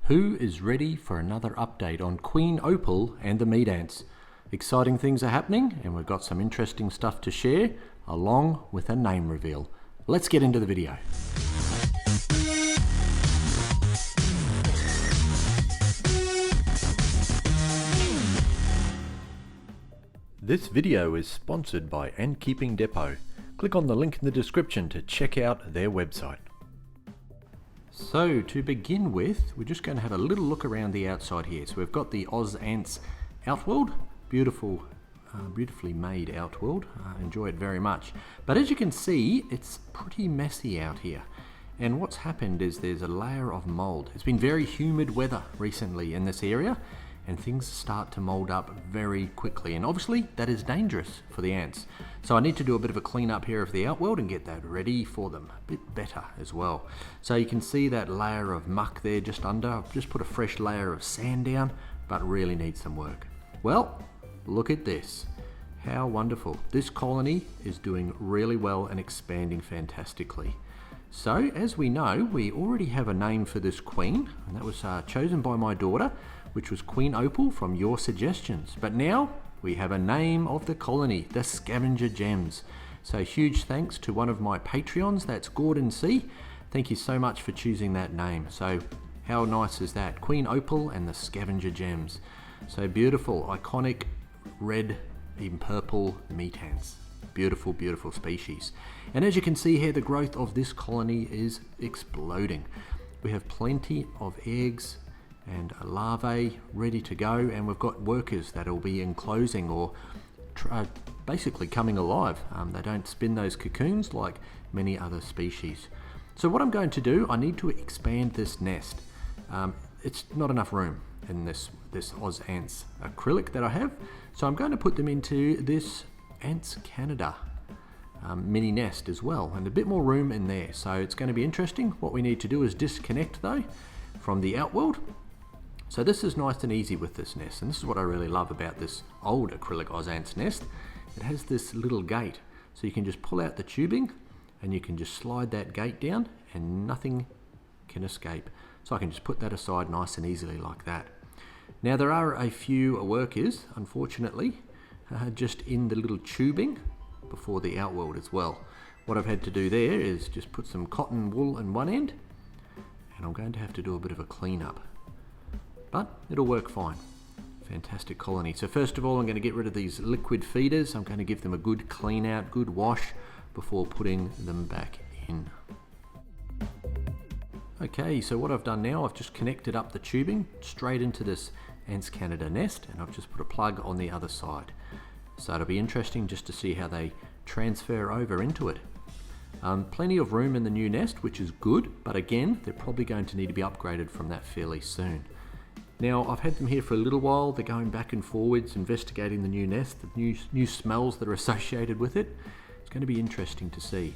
Who is ready for another update on Queen Opal and the meat ants? Exciting things are happening and we've got some interesting stuff to share along with a name reveal. Let's get into the video. This video is sponsored by Ant Keeping Depot. Click on the link in the description to check out their website. So to begin with, we're just going to have a little look around the outside here. So we've got the Oz Ants Outworld, beautifully made Outworld. Enjoy it very much. But as you can see, it's pretty messy out here. And what's happened is there's a layer of mold. It's been very humid weather recently in this area, and things start to mold up very quickly, and obviously that is dangerous for the ants. So I need to do a bit of a clean up here of the outworld and get that ready for them a bit better as well. So you can see that layer of muck there just under. I've just put a fresh layer of sand down, but really needs some work. Well, look at this. How wonderful. This colony is doing really well and expanding fantastically. So as we know, we already have a name for this queen, and that was chosen by my daughter, which was Queen Opal from your suggestions. But now we have a name of the colony, the Scavenger Gems. So huge thanks to one of my Patreons, that's Gordon C. Thank you so much for choosing that name. So how nice is that? Queen Opal and the Scavenger Gems. So beautiful, iconic red, even purple meat ants. Beautiful, beautiful species. And as you can see here, the growth of this colony is exploding. We have plenty of eggs and larvae ready to go, and we've got workers that will be enclosing or basically coming alive. They don't spin those cocoons like many other species. So what I'm going to do, I need to expand this nest. It's not enough room in this Oz Ants acrylic that I have, so I'm going to put them into this Ants Canada mini nest as well, and a bit more room in there. So it's going to be interesting. What we need to do is disconnect though from the Outworld. So this is nice and easy with this nest, and this is what I really love about this old acrylic Oz Ants nest. It has this little gate, so you can just pull out the tubing and you can just slide that gate down and nothing can escape. So I can just put that aside nice and easily like that. Now there are a few workers, unfortunately, just in the little tubing before the Outworld as well. What I've had to do there is just put some cotton wool in one end, and I'm going to have to do a bit of a clean up. But it'll work fine. Fantastic colony. So first of all, I'm going to get rid of these liquid feeders. I'm going to give them a good clean out, good wash before putting them back in. Okay, so what I've done now, I've just connected up the tubing straight into this Ants Canada nest, and I've just put a plug on the other side. So it'll be interesting just to see how they transfer over into it. Plenty of room in the new nest, which is good, but again, they're probably going to need to be upgraded from that fairly soon. Now, I've had them here for a little while. They're going back and forwards, investigating the new nest, the new smells that are associated with it. It's going to be interesting to see.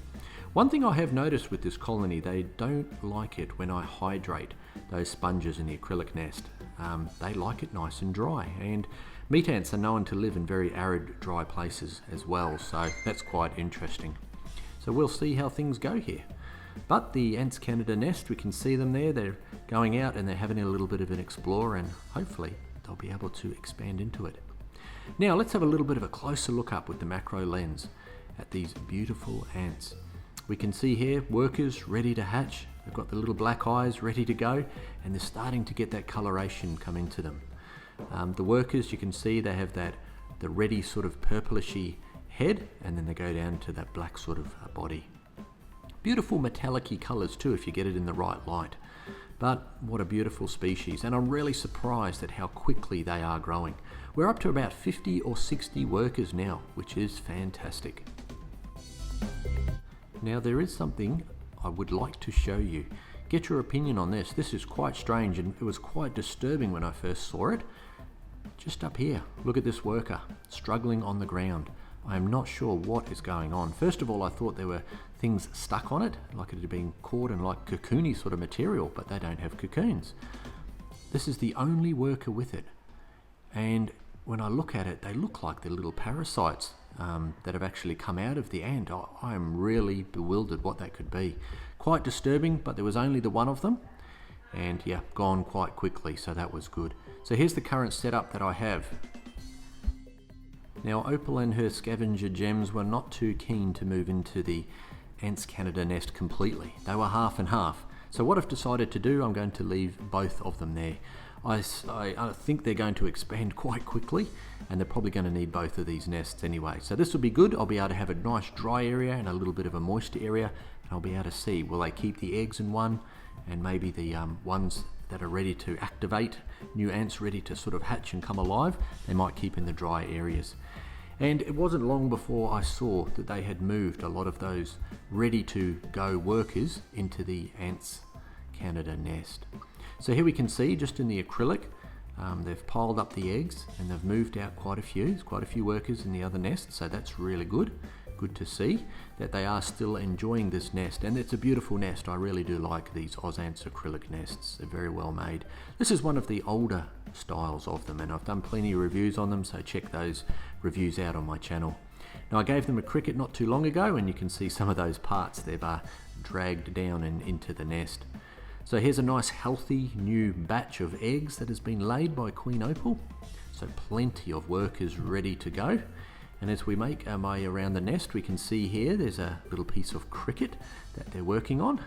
One thing I have noticed with this colony, they don't like it when I hydrate those sponges in the acrylic nest. They like it nice and dry, and meat ants are known to live in very arid, dry places as well, so that's quite interesting. So we'll see how things go here. But the Ants Canada nest, we can see them there. They're going out and they're having a little bit of an explore, and hopefully they'll be able to expand into it. Now let's have a little bit of a closer look up with the macro lens at these beautiful ants. We can see here workers ready to hatch. They've got the little black eyes ready to go, and they're starting to get that coloration come into them. The workers, you can see they have the reddy sort of purplishy head, and then they go down to that black sort of body. Beautiful metallic-y colours too if you get it in the right light. But what a beautiful species, and I'm really surprised at how quickly they are growing. We're up to about 50 or 60 workers now, which is fantastic. Now there is something I would like to show you. Get your opinion on this. This is quite strange, and it was quite disturbing when I first saw it. Just up here, look at this worker struggling on the ground. I am not sure what is going on. First of all, I thought there were things stuck on it, like it had been caught in like cocoony sort of material, but they don't have cocoons. This is the only worker with it. And when I look at it, they look like the little parasites that have actually come out of the ant. I am really bewildered what that could be. Quite disturbing, but there was only the one of them. and yeah, gone quite quickly, so that was good. So here's the current setup that I have. Now Opal and her Scavenger Gems were not too keen to move into the Ants Canada nest completely. They were half and half. So what I've decided to do, I'm going to leave both of them there. I think they're going to expand quite quickly, and they're probably going to need both of these nests anyway. So this will be good. I'll be able to have a nice dry area and a little bit of a moist area, and I'll be able to see, will they keep the eggs in one, and maybe the ones that are ready to activate, new ants ready to sort of hatch and come alive, they might keep in the dry areas. And it wasn't long before I saw that they had moved a lot of those ready to go workers into the Ants Canada nest. So here we can see, just in the acrylic, they've piled up the eggs and they've moved out quite a few. There's quite a few workers in the other nest, so that's really good. Good to see that they are still enjoying this nest, and it's a beautiful nest. I really do like these Ozants acrylic nests. They're very well made. This is one of the older styles of them, and I've done plenty of reviews on them, so check those reviews out on my channel. Now I gave them a cricket not too long ago, and you can see some of those parts they've dragged down and into the nest. So here's a nice healthy new batch of eggs that has been laid by Queen Opal. So plenty of workers ready to go. And as we make our way around the nest, we can see here there's a little piece of cricket that they're working on.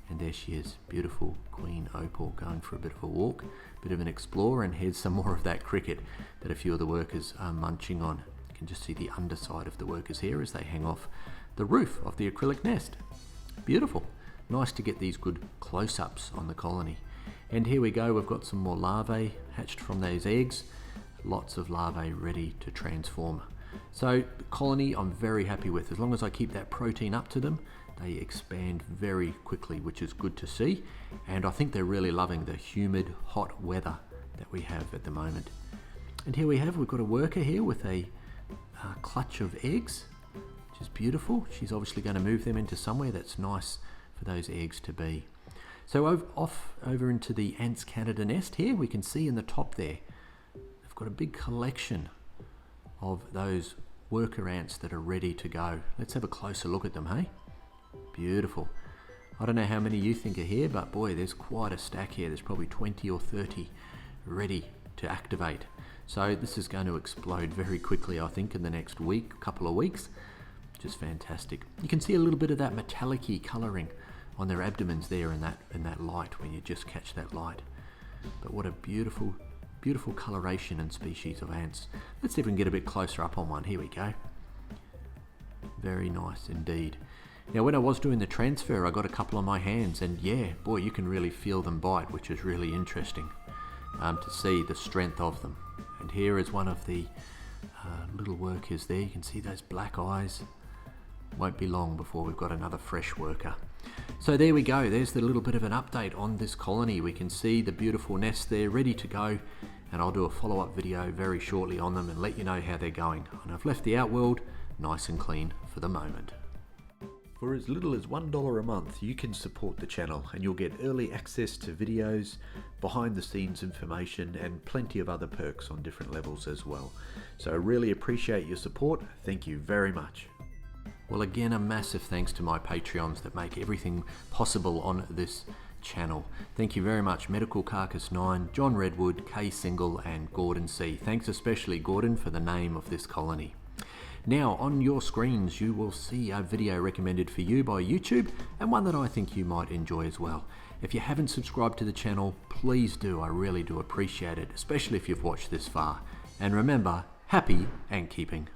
And there she is, beautiful Queen Opal, going for a bit of a walk, bit of an explore, and here's some more of that cricket that a few of the workers are munching on. You can just see the underside of the workers here as they hang off the roof of the acrylic nest. Beautiful. Nice to get these good close-ups on the colony. And here we go, we've got some more larvae hatched from those eggs. Lots of larvae ready to transform. So the colony I'm very happy with. As long as I keep that protein up to them, they expand very quickly, which is good to see. And I think they're really loving the humid, hot weather that we have at the moment. And here we've got a worker here with a clutch of eggs, which is beautiful. She's obviously going to move them into somewhere that's nice for those eggs to be. So over into the Ants Canada nest here, we can see in the top there, they've got a big collection of those worker ants that are ready to go. Let's have a closer look at them, hey? Beautiful. I don't know how many you think are here, but boy, there's quite a stack here. There's probably 20 or 30 ready to activate. So this is going to explode very quickly, I think, in the next couple of weeks. Just fantastic. You can see a little bit of that metallic-y colouring on their abdomens there in that light, when you just catch that light. But what a beautiful coloration and species of ants. Let's see if we can get a bit closer up on one. Here we go. Very nice indeed. Now when I was doing the transfer, I got a couple on my hands, and yeah, boy, you can really feel them bite, which is really interesting to see the strength of them. And here is one of the little workers there. You can see those black eyes. Won't be long before we've got another fresh worker. So there we go, there's the little bit of an update on this colony. We can see the beautiful nest there ready to go, and I'll do a follow-up video very shortly on them and let you know how they're going. And I've left the Outworld nice and clean for the moment. For as little as $1 a month, you can support the channel and you'll get early access to videos, behind the scenes information, and plenty of other perks on different levels as well. So I really appreciate your support. Thank you very much. Well, again, a massive thanks to my Patreons that make everything possible on this channel. Thank you very much, Medical Carcass 9, John Redwood, K Single, and Gordon C. Thanks especially, Gordon, for the name of this colony. Now, on your screens, you will see a video recommended for you by YouTube, and one that I think you might enjoy as well. If you haven't subscribed to the channel, please do. I really do appreciate it, especially if you've watched this far. And remember, happy ant keeping.